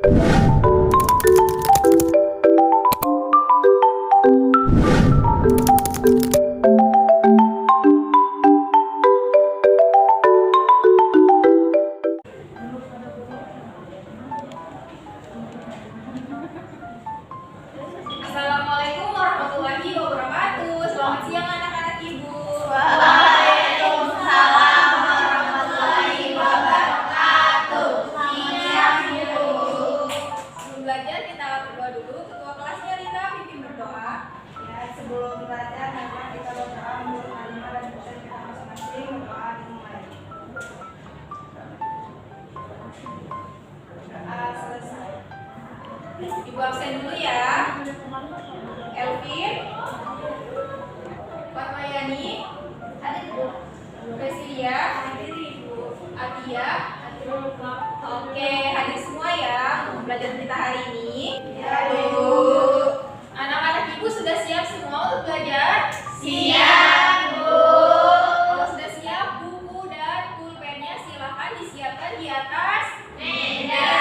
Assalamualaikum warahmatullahi wabarakatuh. Selamat siang anak-anak ibu. Waalaikumsalam warahmatullahi wabarakatuh. Siang ibu. Sebelum belajar kita berdoa dulu. Ketua kelasnya Rita pimpin berdoa. Ya, sebelum belajar mari kita berdoa menurut kalimat dan dosen kita masing-masing. Doa dimulai. Doa selesai. Ibu absen dulu ya. Elvin, Fatmayani, Presilia, Atia. Oke, hadir semua ya untuk belajar kita hari ini. Ya, Bu. Anak-anak ibu sudah siap semua untuk belajar? Siap, Bu. Kalau sudah siap, buku dan pulpennya silakan disiapkan di atas meja.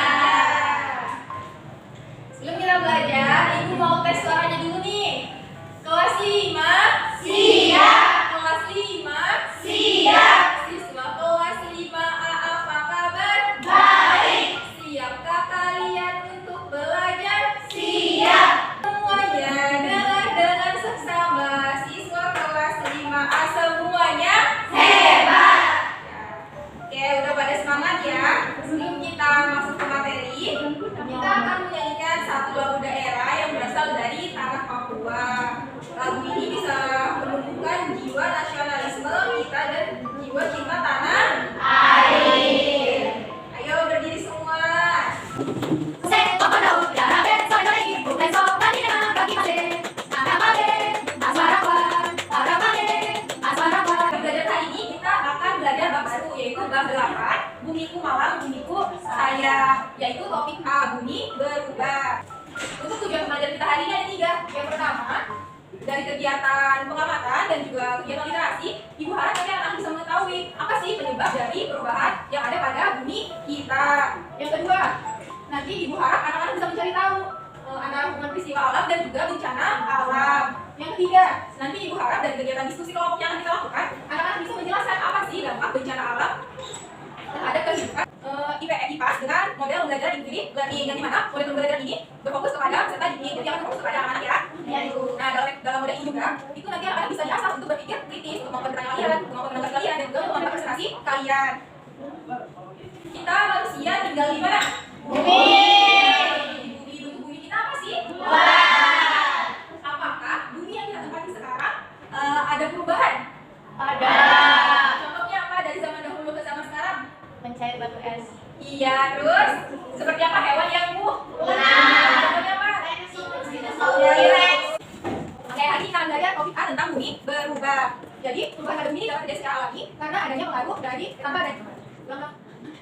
Sebelum kita belajar, ibu mau tes suaranya dulu nih. Kelas 5 Siap. Kelas 5 Siap. Siswa kelas 5A apa kabar? Baik. Siapkah kalian untuk belajar? Siap. Semuanya dengar dengan seksama. Siswa kelas 5A semuanya Hebat. Oke, udah pada semangat ya. Sebelum kita masuk ke materi, kita akan menyanyikan satu lagu daerah yang berasal dari tanah Papua. Lagu ini bisa menumbuhkan jiwa nasionalisme kita dan jiwa cinta tanah Air. Ayo berdiri semua. Belajar hari ini kita akan belajar bab 1 yaitu bab 8 Bumiku Malang, Bumiku Saya, yaitu topik A, bumi berubah. Untuk tujuan belajar kita hari ini ada 3. Yang pertama, dari kegiatan pengamatan dan juga kegiatan literasi, ibu harap kalian akan bisa mengetahui apa sih penyebab dari perubahan yang ada pada bumi kita. Yang kedua, nanti ibu harap anak-anak bisa mencari tahu antara hubungan peristiwa alam dan juga bencana alam. Yang ketiga, nanti ibu harap dari kegiatan diskusi kelompok yang akan kita lakukan, anak-anak bisa menjelaskan apa sih dampak bencana alam terhadap kehidupan IPS dengan model belajar inklusif learning, yang dimana model belajar ini berfokus kepada peserta didik, jadi akan berfokus kepada anak-anak ya. Nah, dalam model ini juga itu nanti anak-anak bisa diasah untuk berpikir kritis, kemampuan bertanya kalian, kemampuan menanggapi kalian, dan juga kemampuan presentasi kalian. Kita manusia tinggal di mana? Bumi. Di bumi kita apa sih? Bulan. Apakah bumi yang kita tempati sekarang ada perubahan? Ada. Contohnya apa dari zaman dahulu ke zaman sekarang? Mencair batu es. Iya, terus seperti apa hewan yang Punah. Contohnya apa? T-Rex. Oke, hari ini kita belajar topik A tentang bumi berubah. Jadi, perubahan pada bumi ini dapat terjadi secara alami karena adanya pengaruh dari tanpa dan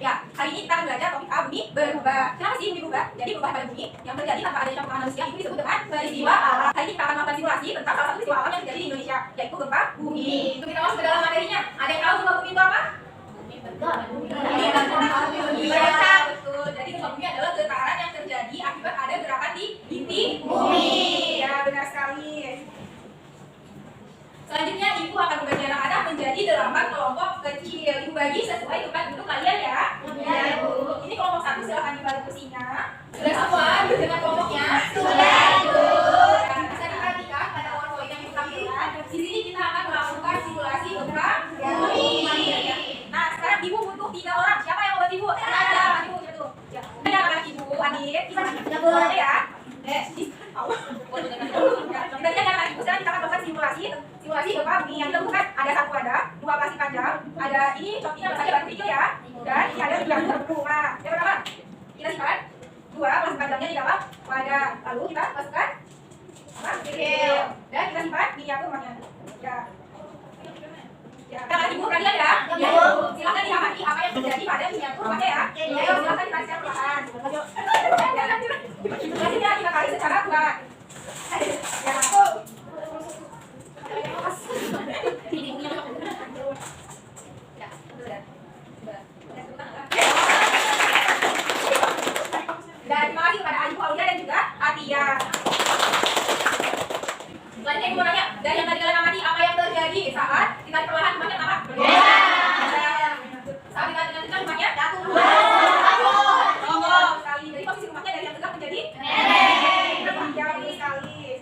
ya, hari ini kita akan belajar topik A, bumi berubah. Kenapa sih bumi berubah? Jadi, perubahan pada bumi yang terjadi tanpa adanya campur tangan manusia itu disebut dengan peristiwa alam. Hari ini kita akan melakukan simulasi tentang salah satu peristiwa alam yang terjadi di Indonesia, yaitu gempa bumi. Untuk kita masuk ke dalam materinya, ada yang tahu gempa bumi itu apa? Iya, betul. Jadi gempa bumi adalah getaran yang terjadi akibat ada gerakan di inti bumi. Ya, benar sekali. Selanjutnya, ibu akan membagi anak-anak menjadi 8 kelompok kecil. Ibu bagi sesuai tempat duduk kalian ya. Ya, Bu. Ini kelompok 1 silahkan dibalik kursinya. Sudah semua duduk dengan kelompoknya? Sudah, Ibu. Nah, bisa diperhatikan pada poin-poin yang ibu tampilkan. Di sini kita akan melakukan simulasi gempa bumi. Nah, sekarang ibu butuh 3 orang. Siapa yang mau bantu ibu? Ada, ibu jatuh. Ya. Ini anak-anak ibu, hadir. Kita boleh ya. Berarti anak-anak ibu sekarang kita akan melakukan simulasi gempa bumi yang kita lakukan. Ada 1 wadah, 2 plastik panjang, ada ini contohnya ada saja batu kecil ya. Dan ini ada 3 berburu. Nah, yang pertama kita simpan 2 plastik panjangnya di dalam wadah. Lalu kita masukkan kecil dan kita simpan miniatur rumahnya. Ya. Ya, anak ibu perhatian ya. Ya, Bu. Silakan diamati apa yang terjadi pada miniatur rumahnya ya. Ayo silakan ditarik perlahan. Selanjutnya kita tarik secara kuat. Ya. Dan terima kasih kepada Ayu Aulia dan juga Atia. Selanjutnya ibu mau nanya, dari yang tadi kalian amati, apa yang terjadi saat ditarik perlahan rumahnya apa? Saat ditarik dengan kencang rumahnya jatuh. Ngomong sekali. Jadi posisi rumahnya dari yang tegak menjadi jauh sekali.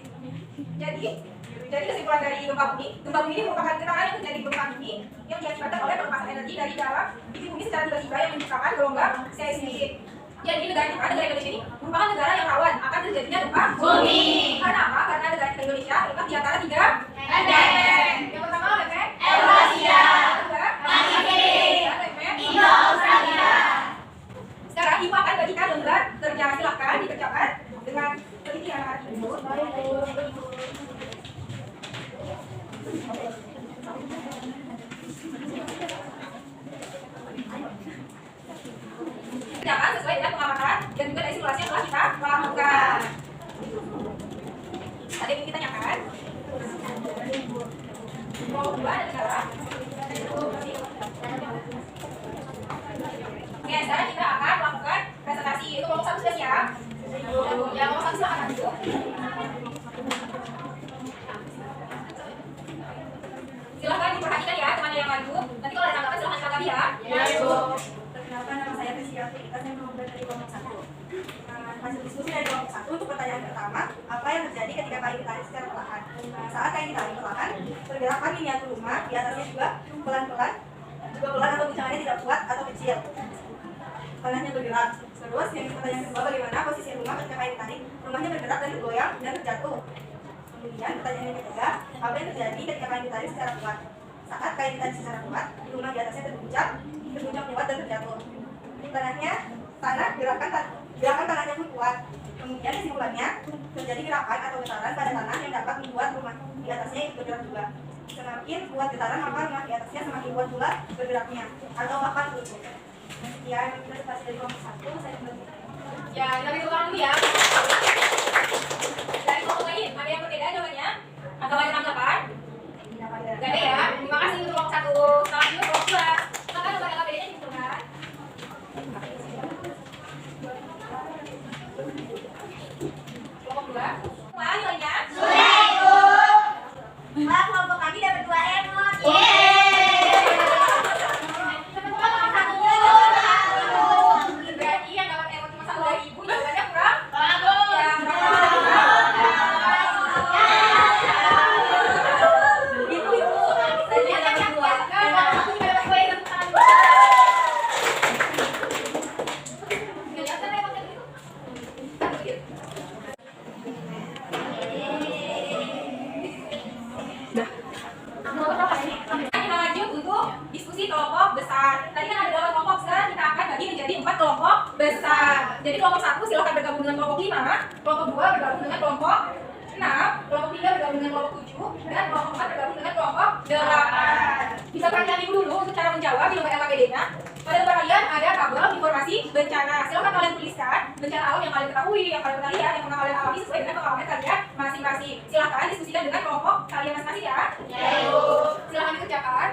Jadi kesimpulan dari gempa bumi ini merupakan getaran yang terjadi gempa bumi yang diakibatkan oleh pelepasan energi dari dalam bumi bumi secara tiba-tiba yang menciptakan gelombang seismik. Jadi negara Indonesia ini merupakan negara yang rawan akan terjadinya gempa bumi. Karena apa? Karena negara kita Indonesia terletak di antara 3 lempeng. Yang pertama lempeng Eurasia, yang kedua Pasifik, dan lempeng Indo-Australia. Sekarang ibu akan bagikan lembar kerja, silakan dikerjakan dengan teliti anak-anak ibu. Kerjakan sesuai dengan pengamatan dan juga dari simulasi yang telah kita lakukan. Tadi kita tanyakan kelompok 2 ada negara. Oke, sekarang kita akan melakukan presentasi. Itu kelompok 1 sudah siap? Ya, kelompok 1 silakan dulu. Silahkan diperhatikan ya teman yang maju. Nanti kalau ada tanggapan silahkan ditanggapi ya. Ya, Ibu. Perkenalkan, nama saya Tesia Aktivitas yang kelompok dari kelompok 1. Hasil diskusi dari kelompok 1 untuk pertanyaan pertama, apa yang terjadi ketika kain ditarik secara perlahan? Saat kain ditarik perlahan, pergerakan miniatur rumah di atasnya juga pelan-pelan atau guncangannya tidak kuat atau kecil. Tanahnya bergerak. Terus yang pertanyaan kedua, bagaimana posisi rumah ketika kain ditarik? Rumahnya bergerak dan bergoyang dan terjatuh. Kemudian pertanyaan yang ketiga, apa yang terjadi ketika kain ditarik secara kuat? Saat kain ditarik secara kuat, rumah di atasnya terguncang kuat dan terjatuh. Gerakan tanahnya pun kuat. Kemudian kesimpulannya, terjadi gerakan atau getaran pada tanah yang dapat membuat rumah di atasnya ikut bergerak juga. Semakin kuat getaran, maka rumah di atasnya semakin kuat pula bergeraknya atau akan terus. Sekian presentasi dari kelompok 1, saya kembali. Ya, kita beri tepuk tangan dulu ya. Dari kelompok lain, ada yang berbeda jawabannya? Atau ada tanggapan? Gak ada ya? Terima kasih untuk kelompok 1. Selamat juga kelompok 2. Maka lembar LKPD-nya dikumpulkan. Kelompok 2. Semua nilainya? Sudah, Ibu. Pak, kelompok kami dapat 2 emot. Berarti yang dapat emot cuma 1 dari ibu, jawabannya kurang? Bagus. Ya, Saya dapat 2. aku juga dapat 2 yang tepuk tangan dulu. Kelihatan emotnya gitu? Satu gitu. Kita lanjut untuk diskusi kelompok besar. Tadi kan ada 8 kelompok, sekarang kita akan bagi menjadi 4 kelompok besar. Jadi kelompok 1 silakan bergabung dengan kelompok 5, kelompok 2 bergabung dengan kelompok 6, kelompok 3 bergabung dengan kelompok 7, dan kelompok 4 bergabung dengan kelompok 8. Bisa perhatikan ibu dulu untuk cara menjawab di lembar LKPD-nya. Pada lembar kalian ada tabel informasi bencana. Silakan kalian tuliskan bencana alam yang kalian ketahui, yang kalian pernah lihat, yang pernah kalian alami sesuai dengan pengalaman kalian masing-masing. Silakan diskusikan dengan kelompok kalian masing-masing ya. Silakan dikerjakan.